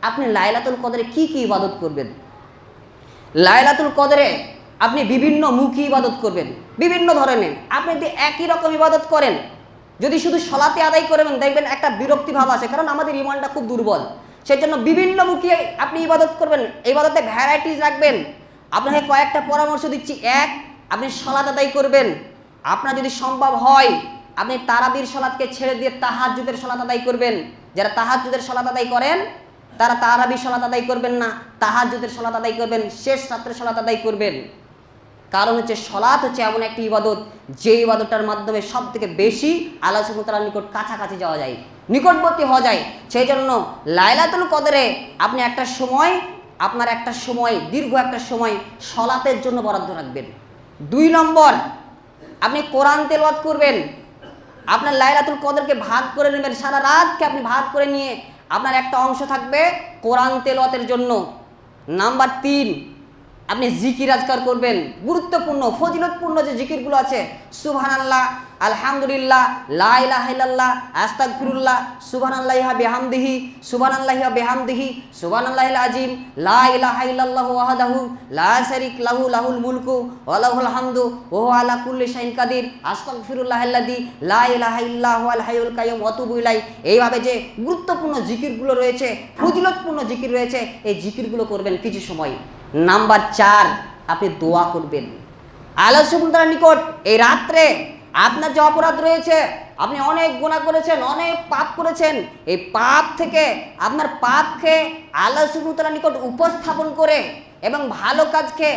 আপনি লাইলাতুল কদরে কি কি ইবাদত করবেন। লাইলাতুল কদরে আপনি বিভিন্ন মুখী ইবাদত করবেন, বিভিন্ন ধরনের। আপনি যদি একই রকম ইবাদত করেন, যদি শুধু সলাতে আদায় করবেন, দেখবেন একটা বিরক্তি ভাব আসে, কারণ আমাদের ইমানটা খুব দুর্বল। সেই জন্য বিভিন্ন মুখী আপনি ইবাদত করবেন, ইবাদতে ভ্যারাইটিস রাখবেন। আপনাকে কয়েকটা পরামর্শ দিচ্ছি। এক, আপনি সলাত আদায় করবেন। আপনার যদি সম্ভব হয় আপনি তারাবির সলাতকে ছেড়ে দিয়ে তাহাজ্জুদের সলাত আদায় করবেন। যারা তাহাজ্জুদের সলাত আদায় করেন তারা তারাবির সলাত আদায় করবেন না, তাহাজ্জুদের সলাত আদায় করবেন, শেষ রাত্রের সলাত আদায় করবেন। কারণ হচ্ছে সলাত হচ্ছে এমন একটি ইবাদত, যে ইবাদতটার মাধ্যমে সব থেকে বেশি আল্লাহ সুবহানাহু ওয়া তাআলার নিকট কাছাকাছি যাওয়া যায়, নিকটবর্তী হওয়া যায়। সেই জন্য লাইলাতুল কদরে আপনি একটা সময়, আপনার একটা সময়, দীর্ঘ একটা সময় সলাতের জন্য বরাদ্দ রাখবেন। 2 নম্বর, আপনি কোরআন তেলাওয়াত করবেন। আপনার লাইলাতুল কদরকে ভাগ করে নেবেন, সারা রাতকে আপনি ভাগ করে নিয়ে আপনার একটা অংশ থাকবে কোরআন তেলাওয়াতের জন্য। নাম্বার 3, আপনি জিকির আজকার করবেন। গুরুত্বপূর্ণ ফজিলতপূর্ণ যে জিকিরগুলো আছে, সুবহানাল্লাহ, আলহামদুলিল্লাহ, লা ইলাহা ইল্লাল্লাহ, আস্তাগফিরুল্লাহ, সুবহানাল্লাহি ওয়া বিহামদিহি, সুবহানাল্লাহি ওয়া বিহামদিহি, সুবহানাল্লাহিল আযীম, লা ইলাহা ইল্লাল্লাহু ওয়াহদাহু লা শারীকা লাহু, লাহুল মুলকু ওয়া লাহুল হামদু ওয়া হুয়া আলা কুল্লি শাইইন কাদির, আস্তাগফিরুল্লাহাল্লাযী লা ইলাহা ইল্লা হুয়াল হাইয়ুল কাইয়্যুম ওয়া আতুবু ইলাইহি। এইভাবে যে গুরুত্বপূর্ণ জিকিরগুলো রয়েছে, ফজিলতপূর্ণ জিকির রয়েছে, এই জিকিরগুলো করবেন কিছু সময়। নাম্বার 4, আপনি দোয়া করবেন আল্লাহ সুবহানাহু ওয়া তাআলার নিকট। এই রাত্রে আপনার যে অপরাধ রয়েছে, আপনি অনেক গুনাহ করেছেন, অনেক পাপ করেছেন, এই পাপ থেকে আপনার পাপকে আল্লাহ সুবহানাহু ওয়া তাআলার নিকট উপস্থাপন করে এবং ভালো কাজকে,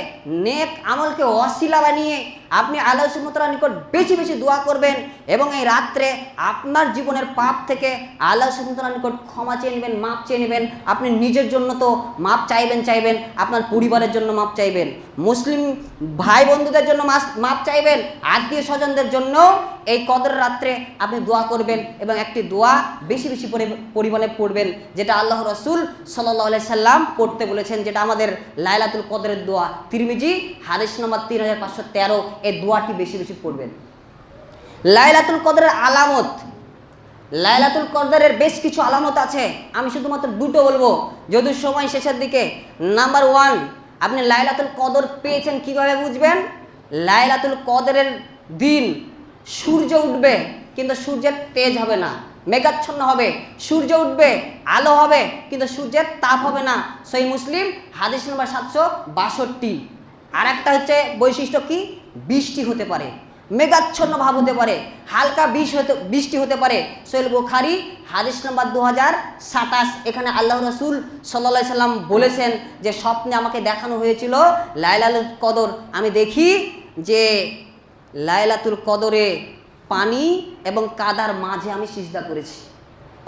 নেক আমলকে ওয়াসিলা বানিয়ে আপনি আল্লাহ সুবহানাহু ওয়া তাআলার নিকট বেশি বেশি দোয়া করবেন। এবং এই রাত্রে আপনার জীবনের পাপ থেকে আল্লাহ সুবহানাহু ওয়া তাআলার নিকট ক্ষমা চেয়ে নেবেন, মাপ চেয়ে নেবেন। আপনি নিজের জন্য তো মাপ চাইবেন, আপনার পরিবারের জন্য মাপ চাইবেন, মুসলিম ভাই বন্ধুদের জন্য মাপ চাইবেন, আত্মীয় স্বজনদের জন্য এই কদর রাত্রে আপনি দোয়া করবেন। এবং একটি দোয়া বেশি বেশি পরিমাণে পড়বেন, যেটা আল্লাহ রাসূল সাল্লাল্লাহু আলাইহি সাল্লাম পড়তে বলেছেন, যেটা আমাদের লাইলাতুল কদরের দোয়া। তিরমিজি হাদিস নম্বর 3513, এই দোয়াটি বেশি বেশি পড়বেন। লাইলাতুল কদরের আলামত, লাইলাতুল কদরের বেশ কিছু আলামত আছে, আমি শুধুমাত্র 2টো বলবো যদি সময় শেষের দিকে। নাম্বার 1, আপনি লাইলাতুল কদর পেয়েছেন কিভাবে বুঝবেন? লাইলাতুল কদরের দিন সূর্য উঠবে, কিন্তু সূর্যের তেজ হবে না, মেঘাচ্ছন্ন হবে। সূর্য উঠবে, আলো হবে, কিন্তু সূর্যের তাপ হবে না। সহিহ মুসলিম হাদিস নম্বর 762। আর একটা হচ্ছে বৈশিষ্ট্য কি? বৃষ্টি হতে পারে, মেঘাচ্ছন্ন ভাব হতে পারে, হালকা বৃষ্টি হতে পারে। সহিহ বুখারী হাদিস নম্বর 2027। এখানে আল্লাহ রাসূল সাল্লাল্লাহু আলাইহি সাল্লাম বলেছেন যে স্বপ্নে আমাকে দেখানো হয়েছিল লাইলাতুল কদর। আমি দেখি যে লাইলাতুল কদরে পানি এবং কাদার মাঝে আমি সিজদা করেছি।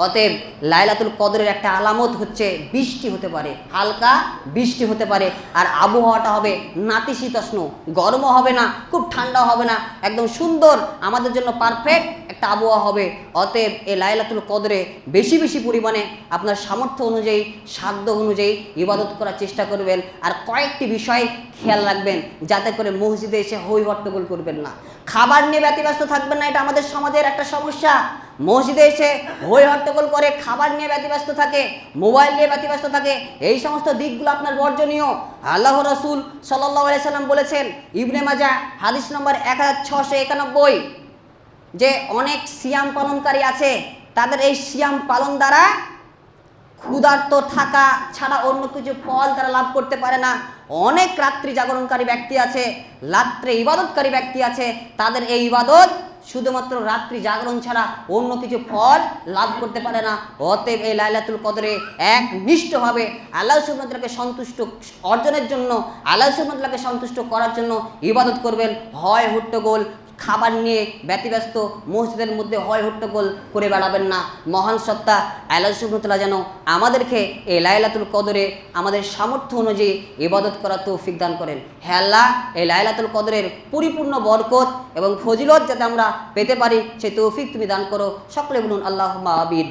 অতএব লাইলাতুল কদরের একটা আলামত হচ্ছে বৃষ্টি হতে পারে, হালকা বৃষ্টি হতে পারে। আর আবহাওয়াটা হবে নাতিশীতোষ্ণ, গরমও হবে না, খুব ঠান্ডাও হবে না, একদম সুন্দর, আমাদের জন্য পারফেক্ট একটা আবহাওয়া হবে। অতএব এই লাইলাতুল কদরে বেশি বেশি পরিমাণে আপনার সামর্থ্য অনুযায়ী, সাধ্য অনুযায়ী ইবাদত করার চেষ্টা করবেন। আর কয়েকটি বিষয় খেয়াল রাখবেন, যাতে করে মসজিদে এসে হই হট্টগোল করবেন না, খাবার নিয়ে ব্যতিব্যস্ত থাকবেন না। এটা আমাদের সমাজের একটা সমস্যা। মসজিদে এসে হই হট্টগোল করে, খাবার নিয়ে ব্যতিব্যস্ত থাকে, মোবাইল নিয়ে ব্যতিব্যস্ত থাকে, এই সমস্ত দিকগুলো আপনার বর্জনীয়। আল্লাহ রাসূল সাল্লাল্লাহু আলাইহি সাল্লাম বলেছেন, ইবনে মাজাহ হাদিস নম্বর 1691, যে অনেক সিয়াম পালনকারী আছে, তাদের এই সিয়াম পালন দ্বারা ক্ষুধার্ত থাকা ছাড়া অন্য কিছু ফল তারা লাভ করতে পারে না। অনেক রাত্রি জাগরণকারী ব্যক্তি আছে, রাত্রে ইবাদতকারী ব্যক্তি আছে, তাদের এই ইবাদত শুধুমাত্র রাত্রি জাগরণ ছাড়া অন্য কিছু ফল লাভ করতে পারে না। অতএব এই লাইলাতুল কদরে একনিষ্ঠভাবে আল্লাহ সুবহানাহু ওয়া তাআলাকে সন্তুষ্ট অর্জনের জন্য, আল্লাহ সুবহানাহু ওয়া তাআলাকে সন্তুষ্ট করার জন্য ইবাদত করবেন। হয় হট্টগোল, খাবার নিয়ে ব্যতিব্যস্ত মসজিদের মধ্যে হয় হট্টগোল করে বেড়াবেন না। মহান সত্তা আল্লাহ সুবহানাহু ওয়া তাআলা যেন আমাদেরকে এই লাইলাতুল কদরে আমাদের সামর্থ্য অনুযায়ী ইবাদত করার তৌফিক দান করেন। হে আল্লাহ, এই লাইলাতুল কদরের পরিপূর্ণ বরকত এবং ফজিলত যাতে আমরা পেতে পারি, সেই তৌফিক তুমি দান করো। সকলে বলুন আল্লাহুম্মা আমিন।